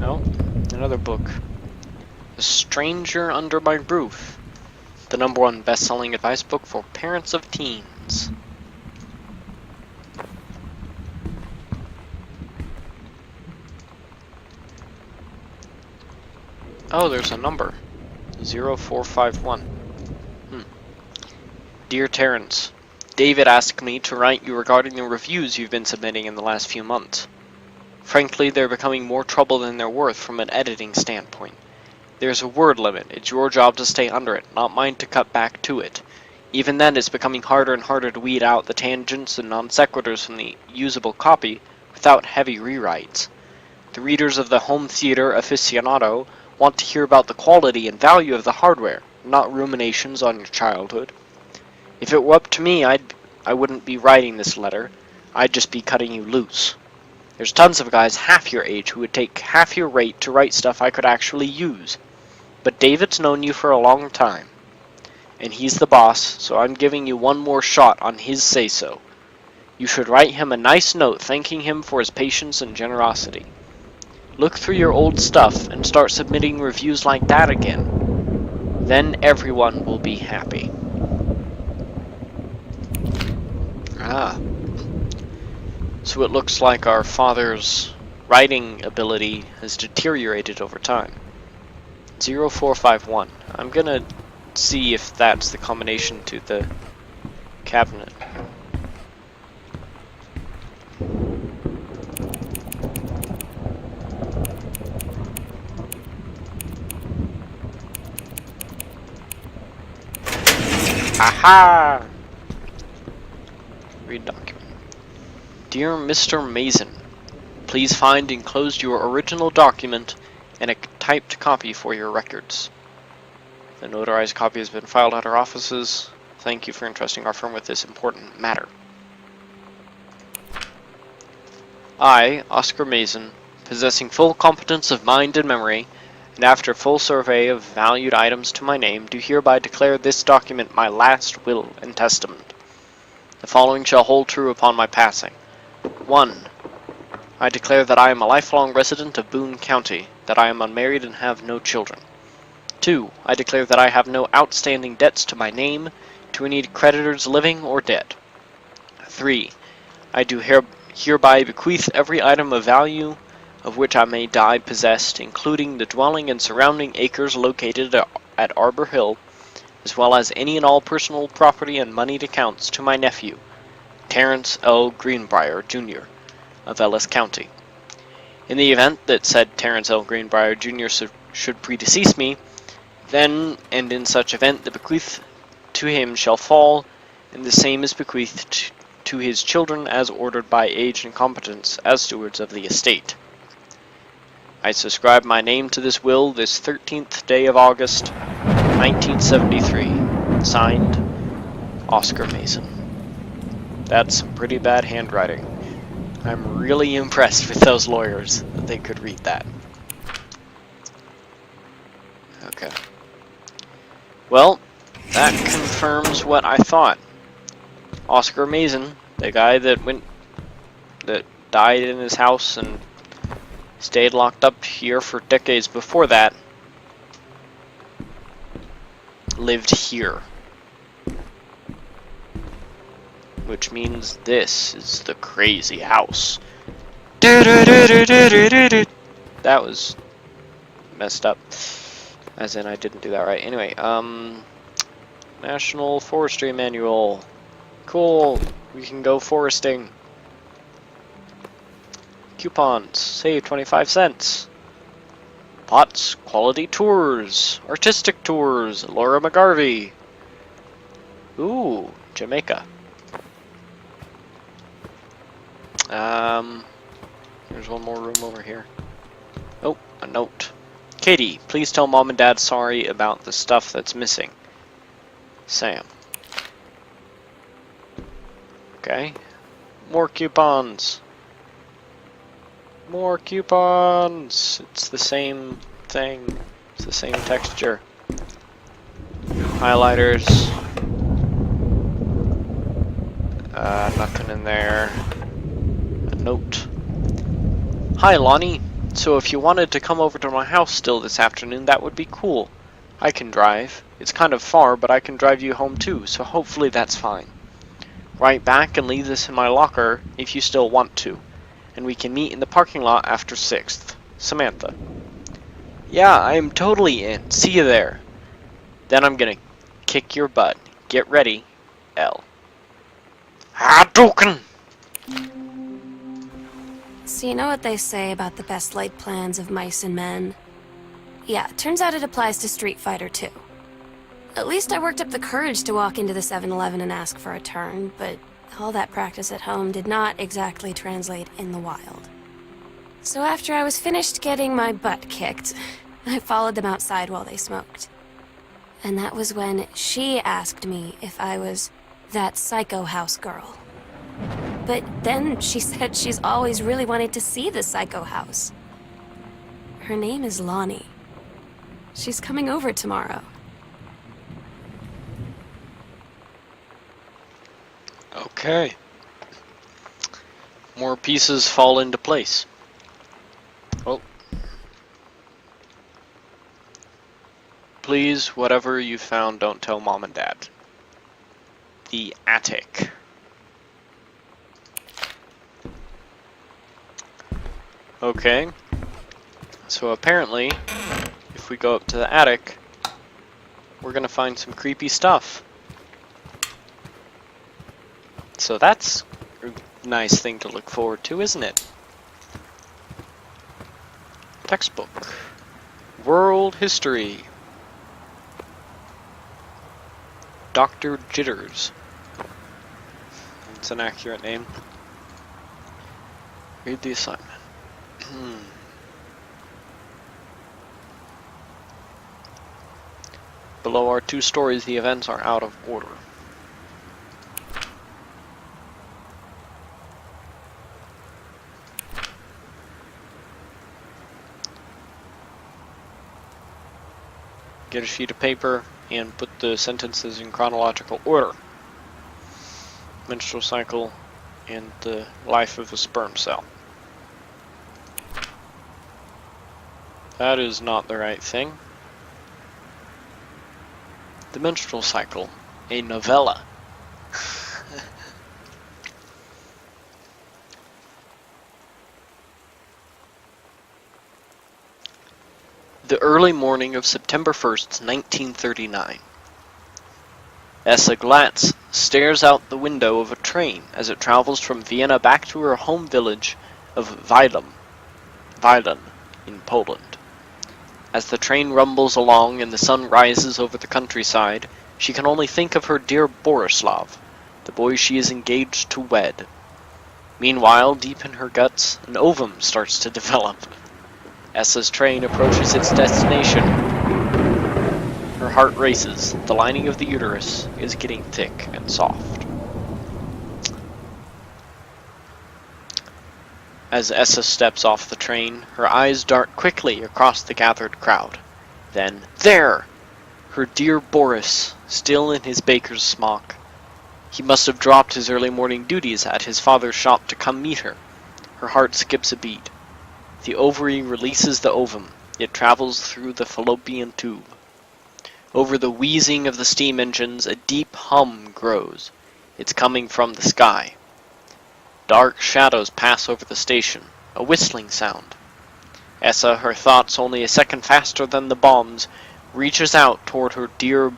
Oh, another book. A Stranger Under My Roof. The #1 best-selling advice book for parents of teens. Oh, there's a number. 0451. Dear Terrence, David asked me to write you regarding the reviews you've been submitting in the last few months. Frankly, they're becoming more trouble than they're worth from an editing standpoint. There's a word limit. It's your job to stay under it, not mine to cut back to it. Even then, it's becoming harder and harder to weed out the tangents and non sequiturs from the usable copy without heavy rewrites. The readers of the home theater aficionado want to hear about the quality and value of the hardware, not ruminations on your childhood. If it were up to me, I wouldn't be writing this letter. I'd just be cutting you loose. There's tons of guys half your age who would take half your rate to write stuff I could actually use. But David's known you for a long time. And he's the boss, so I'm giving you one more shot on his say-so. You should write him a nice note thanking him for his patience and generosity. Look through your old stuff and start submitting reviews like that again. Then everyone will be happy. So it looks like our father's writing ability has deteriorated over time. 0451. I'm gonna see if that's the combination to the cabinet. Aha! Read document. Dear Mr. Mason, please find enclosed your original document and a typed copy for your records. The notarized copy has been filed at our offices. Thank you for entrusting our firm with this important matter. I, Oscar Mason, possessing full competence of mind and memory, and after full survey of valued items to my name, do hereby declare this document my last will and testament. The following shall hold true upon my passing. 1. I declare that I am a lifelong resident of Boone County, that I am unmarried and have no children. 2. I declare that I have no outstanding debts to my name, to any creditors living or dead. 3. I do hereby bequeath every item of value of which I may die possessed, including the dwelling and surrounding acres located at Arbor Hill, as well as any and all personal property and moneyed accounts to my nephew, Terrence L. Greenbrier, Jr., of Ellis County. In the event that said Terrence L. Greenbrier, Jr. should predecease me, then, and in such event, the bequeath to him shall fall, and the same is bequeathed to his children as ordered by age and competence as stewards of the estate. I subscribe my name to this will this 13th day of August, 1973. Signed, Oscar Mason. That's some pretty bad handwriting. I'm really impressed with those lawyers that they could read that. Okay. Well, that confirms what I thought. Oscar Mason, the guy that died in his house and stayed locked up here for decades before that, lived here. Which means this is the crazy house. That was messed up. As in, I didn't do that right. Anyway, National Forestry Manual. Cool. We can go foresting. Coupons. Save 25 cents. Potts Quality Tours. Artistic Tours. Laura McGarvey. Ooh, Jamaica. There's one more room over here. Oh, a note. Katie, please tell Mom and Dad sorry about the stuff that's missing. Sam. Okay. More coupons. More coupons. It's the same thing. It's the same texture. Highlighters. Nothing in there. A note. Hi, Lonnie. So if you wanted to come over to my house still this afternoon, that would be cool. I can drive. It's kind of far, but I can drive you home too, so hopefully that's fine. Write back and leave this in my locker if you still want to, and we can meet in the parking lot after 6th. Samantha. Yeah, I am totally in. See you there. Then I'm gonna kick your butt. Get ready, L. Hadouken! So you know what they say about the best laid plans of mice and men? Yeah, turns out it applies to Street Fighter too. At least I worked up the courage to walk into the 7-Eleven and ask for a turn, but all that practice at home did not exactly translate in the wild. So after I was finished getting my butt kicked, I followed them outside while they smoked. And that was when she asked me if I was that psycho house girl. But then she said she's always really wanted to see the psycho house. Her name is Lonnie. She's coming over tomorrow. Okay. More pieces fall into place. Oh. Please, whatever you found, don't tell Mom and Dad. The attic. Okay. So apparently, if we go up to the attic, we're gonna find some creepy stuff. So that's a nice thing to look forward to, isn't it? Textbook. World History. Dr. Jitters. It's an accurate name. Read the assignment. Below our 2 stories, the events are out of order. Get a sheet of paper and put the sentences in chronological order. Menstrual cycle and the life of a sperm cell. That is not the right thing. The menstrual cycle, a novella. The early morning of September 1st, 1939. Essa Glatz stares out the window of a train as it travels from Vienna back to her home village of Wilen in Poland. As the train rumbles along and the sun rises over the countryside, she can only think of her dear Borislav, the boy she is engaged to wed. Meanwhile, deep in her guts, an ovum starts to develop. Essa's train approaches its destination. Her heart races. The lining of the uterus is getting thick and soft. As Essa steps off the train, her eyes dart quickly across the gathered crowd. Then, there! Her dear Boris, still in his baker's smock. He must have dropped his early morning duties at his father's shop to come meet her. Her heart skips a beat. The ovary releases the ovum. It travels through the fallopian tube. Over the wheezing of the steam engines, a deep hum grows. It's coming from the sky. Dark shadows pass over the station, a whistling sound. Essa, her thoughts only a second faster than the bombs, reaches out toward her dear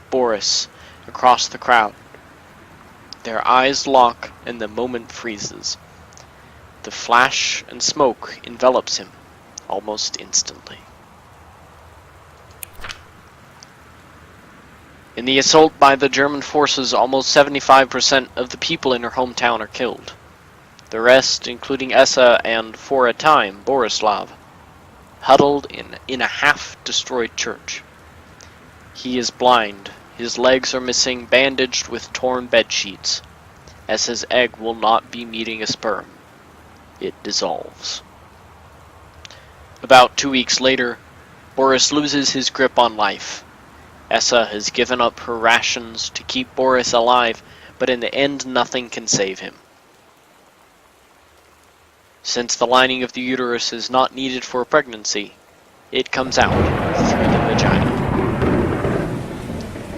Boris across the crowd. Their eyes lock and the moment freezes. The flash and smoke envelops him almost instantly. In the assault by the German forces, almost 75% of the people in her hometown are killed. The rest, including Essa and, for a time, Borislav, huddled in a half-destroyed church. He is blind. His legs are missing, bandaged with torn bedsheets. Essa's egg will not be meeting a sperm. It dissolves. About 2 weeks later, Boris loses his grip on life. Essa has given up her rations to keep Boris alive, but in the end nothing can save him. Since the lining of the uterus is not needed for pregnancy, it comes out through the vagina.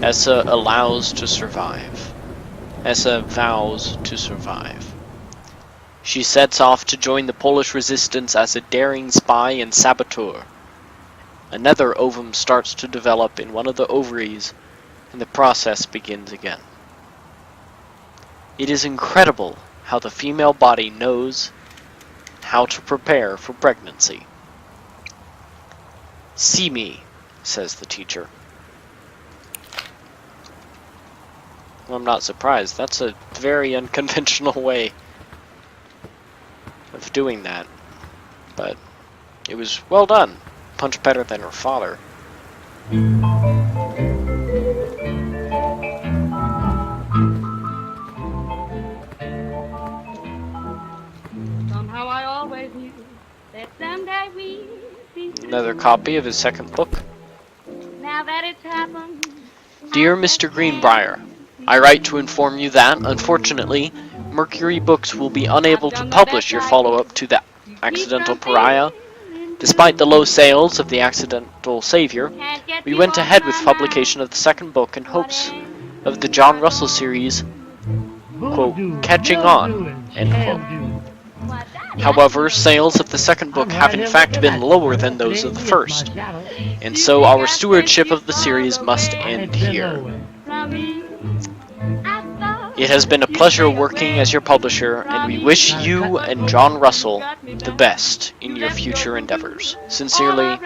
Essa allows to survive. Essa vows to survive. She sets off to join the Polish resistance as a daring spy and saboteur. Another ovum starts to develop in one of the ovaries, and the process begins again. It is incredible how the female body knows how to prepare for pregnancy. "See me," says the teacher. Well, I'm not surprised. That's a very unconventional way of doing that. But it was well done. Much better than her father. Somehow I always knew that someday we'd be through. Another copy of his second book. Now that it's happened. Dear Mr. Greenbrier, I write to inform you that, unfortunately, Mercury Books will be unable to publish your follow-up to The Accidental Pariah. Despite the low sales of The Accidental Savior, we went ahead with publication of the second book in hopes of the John Russell series, quote, catching on, end quote. However, sales of the second book have in fact been lower than those of the first, and so our stewardship of the series must end here. It has been a pleasure working as your publisher, and we wish you and John Russell the best in your future endeavors. Sincerely,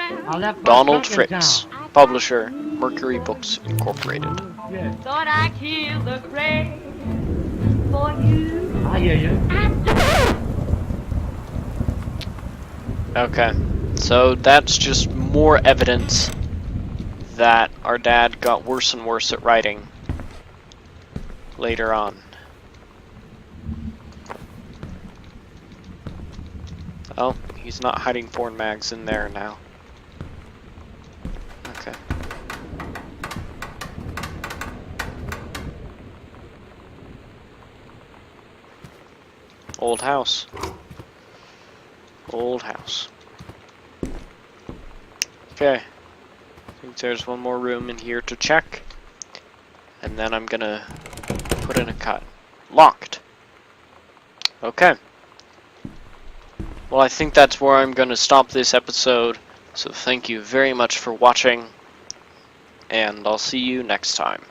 Donald Fritz, publisher, Mercury Books Incorporated. Thought I killed the grave for you. I hear you. Okay, so that's just more evidence that our dad got worse and worse at writing later on. Oh, he's not hiding porn mags in there now. Okay. Old house. Old house. Okay. I think there's one more room in here to check. And then I'm gonna put in a cut. Locked. Okay. Well, I think that's where I'm gonna stop this episode. So thank you very much for watching. And I'll see you next time.